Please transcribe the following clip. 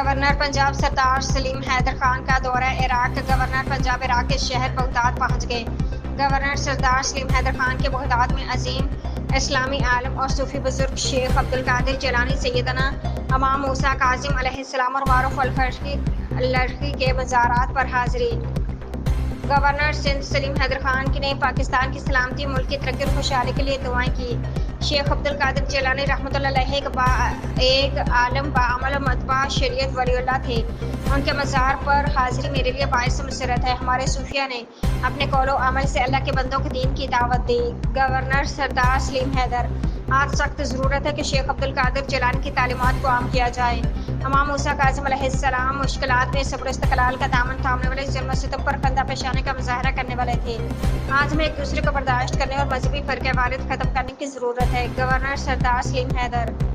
Governor Punjab سردار سلیم حیدر خان کا دورہ Iraq. Governor Punjab Iraq کے شہر بغداد پہنچ گئے۔ گورنر سردار سلیم حیدر خان کے بغداد میں عظیم اسلامی عالم اور صوفی بزرگ شیخ عبدالقادر جیلانی، سیدنا امام موسیٰ کاظم علیہ السلام اور معروف الرقی کے مزارات پر حاضری۔ گورنر سندھ سلیم حیدر خان نے پاکستان کی سلامتی، ملک کی ترقی اور خوشحالی کے لیے دعائیں کی۔ شیخ عبدالقادر جیلانی رحمۃ اللہ علیہ ایک عالم، باعمل و متبع شریعت ولی اللہ تھے۔ ان کے مزار پر حاضری میرے لیے باعث مسرت ہے۔ ہمارے صوفیہ نے اپنے قول و عمل سے اللہ کے بندوں کو دین کی دعوت دی۔ گورنر سردار سلیم حیدر: آج سخت ضرورت ہے کہ شیخ عبدالقادر جیلانی کی تعلیمات کو عام کیا جائے۔ امام موسیٰ کاظم علیہ السلام مشکلات میں صبر و استقلال کا دامن تھامنے والے، ظلم و ستم پر خندہ پیشانی کا مظاہرہ کرنے والے تھے۔ آج ہمیں ایک دوسرے کو برداشت کرنے اور مذہبی فرقہ واریت ختم کرنے کی ضرورت ہے۔ گورنر سردار سلیم حیدر۔